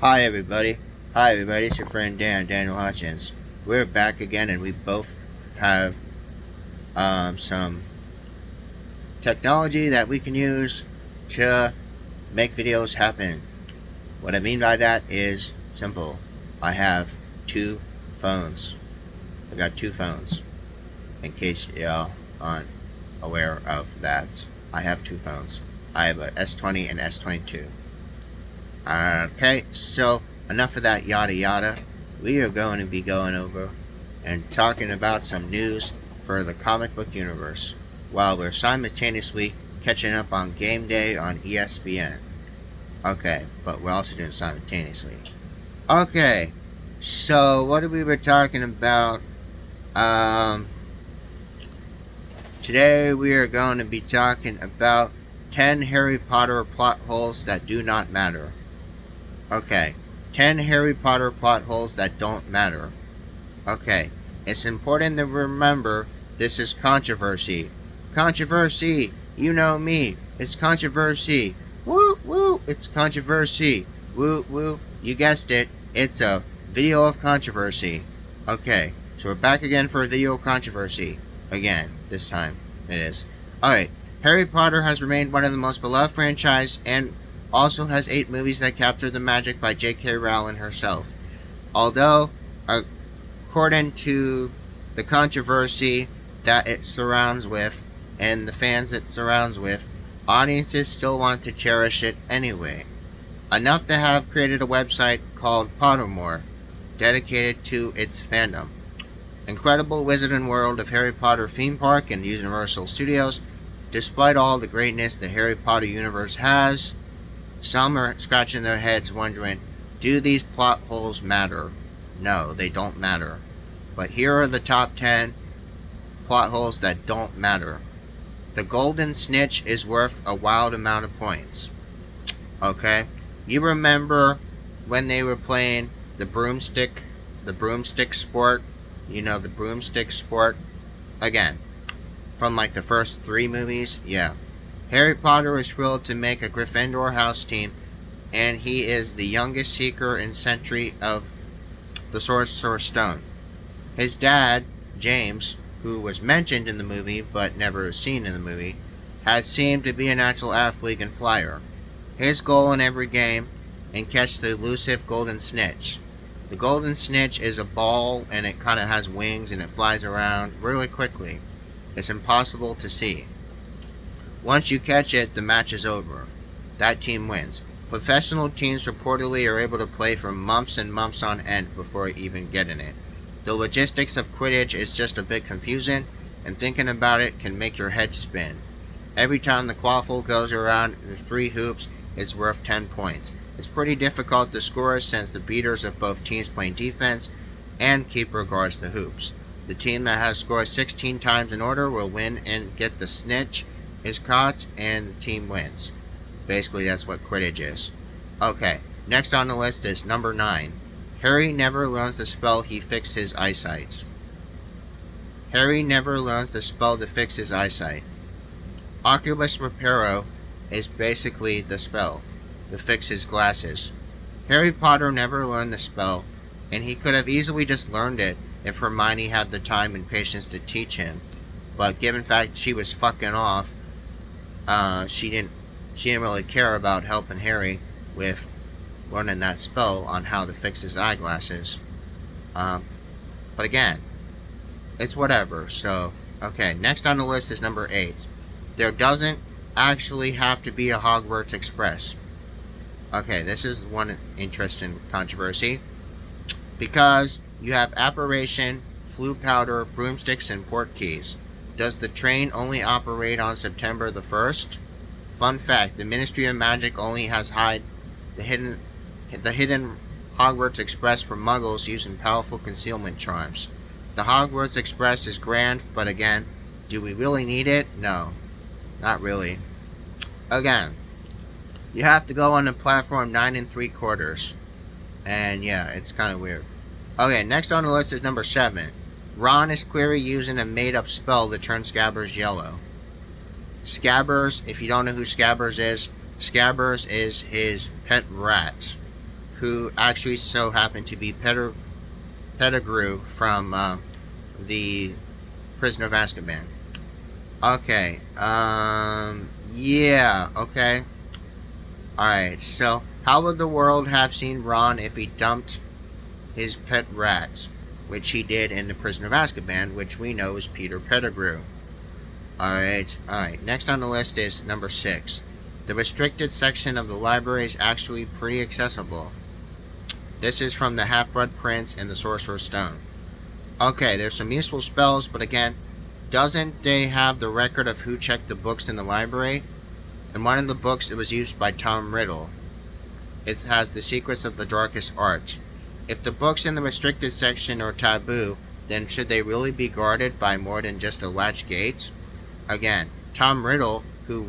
Hi everybody. Hi everybody. It's your friend Daniel Hutchins. We're back again, and we both have some technology that we can use to make videos happen. What I mean by that is simple. I have two phones. I got two phones. In case y'all aren't aware of that, I have two phones. I have a S20 and S22. Okay, so enough of that yada yada. We are going to be going over and talking about some news for the comic book universe while we're simultaneously catching up on Game Day on ESPN. Okay, but we're also doing it simultaneously. Okay, so what we were talking about? Um, Today we are going to be talking about 10 Harry Potter plot holes that do not matter. Okay, 10 Harry Potter plot holes that don't matter. Okay, it's important to remember this is controversy. Controversy! You know me. It's controversy. Woo woo! It's controversy. Woo woo! You guessed it. It's a video of controversy. Okay, so we're back again for a video of controversy. Again, this time it is. Alright, Harry Potter has remained one of the most beloved franchise and also has 8 movies that capture the magic by J.K. Rowling herself. Although, according to the controversy that it surrounds with and the fans it surrounds with, audiences still want to cherish it anyway. Enough to have created a website called Pottermore, dedicated to its fandom. Incredible Wizarding World of Harry Potter theme park and Universal Studios. Despite all the greatness the Harry Potter universe has, some are scratching their heads wondering, do these plot holes matter? No, they don't matter. But here are the top 10 plot holes that don't matter. The Golden Snitch is worth a wild amount of points. Okay? You remember when they were playing the broomstick sport? You know, the broomstick sport? Again, from like the first 3 movies? Yeah. Harry Potter is thrilled to make a Gryffindor house team, and he is the youngest seeker and sentry of the Sorcerer's Stone. His dad, James, who was mentioned in the movie but never seen in the movie, has seemed to be a natural athlete and flyer. His goal in every game and catch the elusive Golden Snitch. The Golden Snitch is a ball and it kind of has wings and it flies around really quickly. It's impossible to see. Once you catch it, the match is over. That team wins. Professional teams reportedly are able to play for months and months on end before even getting it. The logistics of Quidditch is just a bit confusing, and thinking about it can make your head spin. Every time the quaffle goes around the 3 hoops, it's worth 10 points. It's pretty difficult to score since the beaters of both teams play defense and keeper guards the hoops. The team that has scored 16 times in order will win and get the snitch is caught and the team wins. Basically, that's what Quidditch is. Okay, next on the list is number 9. Harry never learns the spell he fixed his eyesight. Harry never learns the spell to fix his eyesight. Oculus Reparo is basically the spell to fix his glasses. Harry Potter never learned the spell, and he could have easily just learned it if Hermione had the time and patience to teach him. But given the fact she was fucking off, she didn't really care about helping Harry with learning that spell on how to fix his eyeglasses. But again, it's whatever. So, okay, next on the list is number 8. There doesn't actually have to be a Hogwarts Express. Okay, this is one interesting controversy. Because you have Apparition, Floo Powder, Broomsticks, and Portkeys. Does the train only operate on September the 1st? Fun fact, the Ministry of Magic only has hide the hidden Hogwarts Express for muggles using powerful concealment charms. The Hogwarts Express is grand, but again, do we really need it? No, not really. Again, you have to go on the platform 9 3/4. And yeah, it's kind of weird. Okay, next on the list is number 7. Ron is clearly using a made-up spell to turn Scabbers yellow. Scabbers, if you don't know who Scabbers is his pet rat, who actually so happened to be Pettigrew from the Prisoner of Azkaban. Okay. Yeah. Okay. Alright, so how would the world have seen Ron if he dumped his pet rat, which he did in the Prisoner of Azkaban, which we know is Peter Pettigrew? Alright. Next on the list is number 6. The restricted section of the library is actually pretty accessible. This is from the Half-Blood Prince and the Sorcerer's Stone. Okay, there's some useful spells, but again, doesn't they have the record of who checked the books in the library? In one of the books, it was used by Tom Riddle. It has the secrets of the darkest art. If the books in the restricted section are taboo, then should they really be guarded by more than just a latch gate? Again, Tom Riddle, who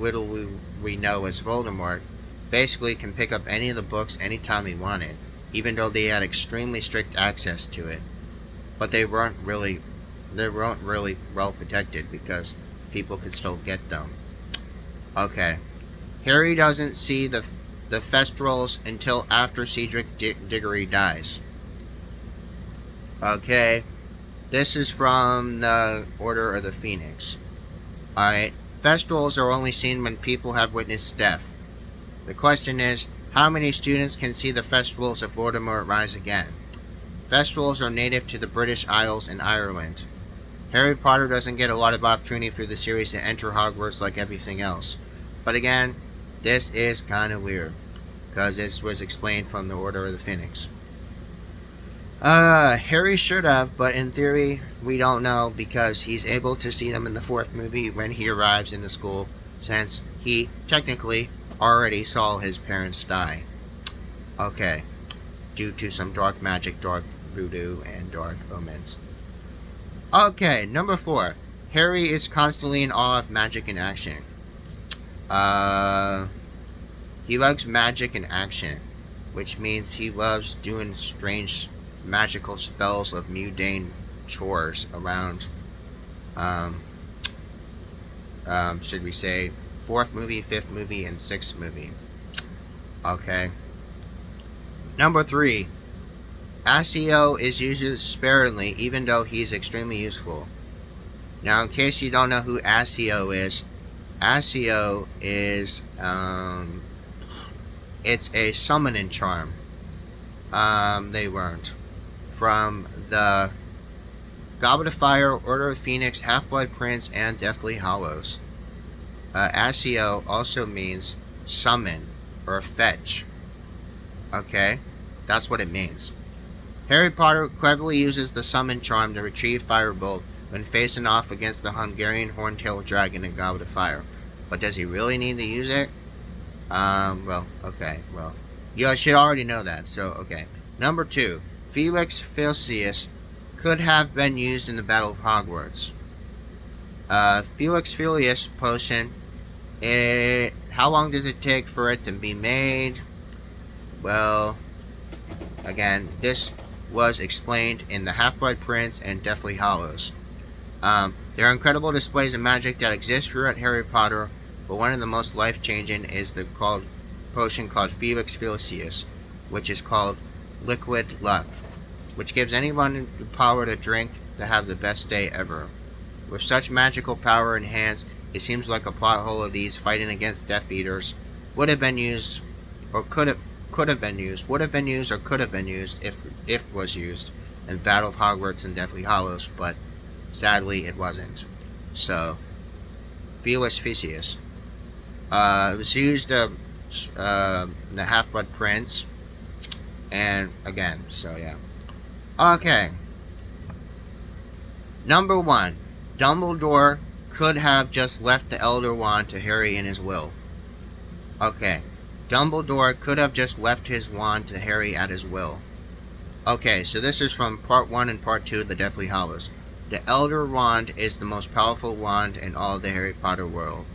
we know as Voldemort, basically can pick up any of the books anytime he wanted, even though they had extremely strict access to it. But they weren't really well protected because people could still get them. Okay. Harry doesn't see the Thestrals until after Cedric Diggory dies. Okay. This is from the Order of the Phoenix. Alright. Thestrals are only seen when people have witnessed death. The question is, how many students can see the Thestrals if Voldemort rise again? Thestrals are native to the British Isles and Ireland. Harry Potter doesn't get a lot of opportunity through the series to enter Hogwarts like everything else. But again, this is kind of weird, because it was explained from the Order of the Phoenix. Harry should have, but in theory, we don't know, because he's able to see them in the 4th movie when he arrives in the school, since he, technically, already saw his parents die. Okay. Due to some dark magic, dark voodoo, and dark omens. Okay, number 4. Harry is constantly in awe of magic in action. He loves magic in action, which means he loves doing strange magical spells of mundane chores around, should we say, 4th movie, 5th movie, and 6th movie. Okay. Number 3. Accio is used sparingly, even though he's extremely useful. Now, in case you don't know who Accio is it's a summoning charm. They weren't. From the Goblet of Fire, Order of Phoenix, Half-Blood Prince, and Deathly Hallows. Accio also means summon or fetch. Okay? That's what it means. Harry Potter cleverly uses the summon charm to retrieve Firebolt when facing off against the Hungarian Horntail Dragon in Goblet of Fire. But does he really need to use it? Okay. Well, you should already know that, so, okay. Number 2. Felix Felicis could have been used in the Battle of Hogwarts. Felix Felicis potion, how long does it take for it to be made? Well, again, this was explained in the Half-Blood Prince and Deathly Hallows. There are incredible displays of magic that exist throughout Harry Potter, but one of the most life-changing is the potion called Felix Felicis, which is called Liquid Luck, which gives anyone the power to drink to have the best day ever. With such magical power in hands, it seems like a plot hole of these fighting against Death Eaters would have been used, or could have been used if was used in Battle of Hogwarts and Deathly Hallows, but sadly it wasn't. So, Felix Felicis. It was used in the Half-Blood Prince, and again, so yeah. Okay. Number 1. Dumbledore could have just left the Elder Wand to Harry in his will. Okay. Dumbledore could have just left his wand to Harry at his will. Okay, so this is from Part 1 and Part 2 of the Deathly Hallows. The Elder Wand is the most powerful wand in all of the Harry Potter world.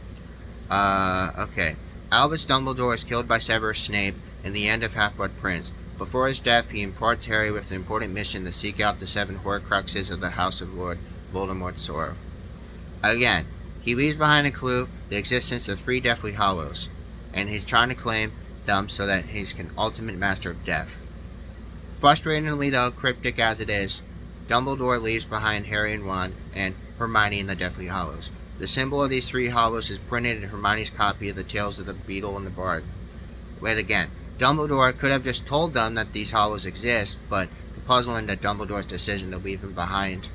Okay. Albus Dumbledore is killed by Severus Snape in the end of Half-Blood Prince. Before his death, he imparts Harry with the important mission to seek out the 7 Horcruxes of the House of Lord Voldemort's sword. Again, he leaves behind a clue, the existence of 3 Deathly Hallows, and he's trying to claim them so that he's an ultimate master of death. Frustratingly though, cryptic as it is, Dumbledore leaves behind Harry and Ron and Hermione in the Deathly Hallows. The symbol of these three hollows is printed in Hermione's copy of the Tales of the Beetle and the Bard. Wait again. Dumbledore could have just told them that these hollows exist, but the puzzle into Dumbledore's decision to leave him behind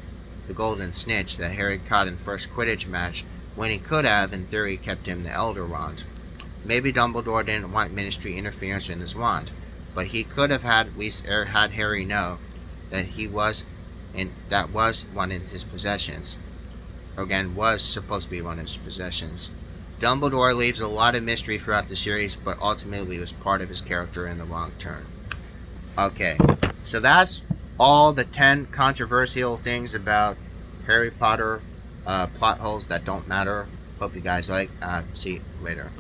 the golden snitch that Harry caught in first Quidditch match, when he could have, in theory, kept him the Elder Wand. Maybe Dumbledore didn't want Ministry interference in his wand, but he could have had at least had Harry know that that was one of his possessions. Again, was supposed to be one of his possessions. Dumbledore leaves a lot of mystery throughout the series, but ultimately was part of his character in the long term. Okay, so that's all the 10 controversial things about Harry Potter plot holes that don't matter. Hope you guys like. See you later.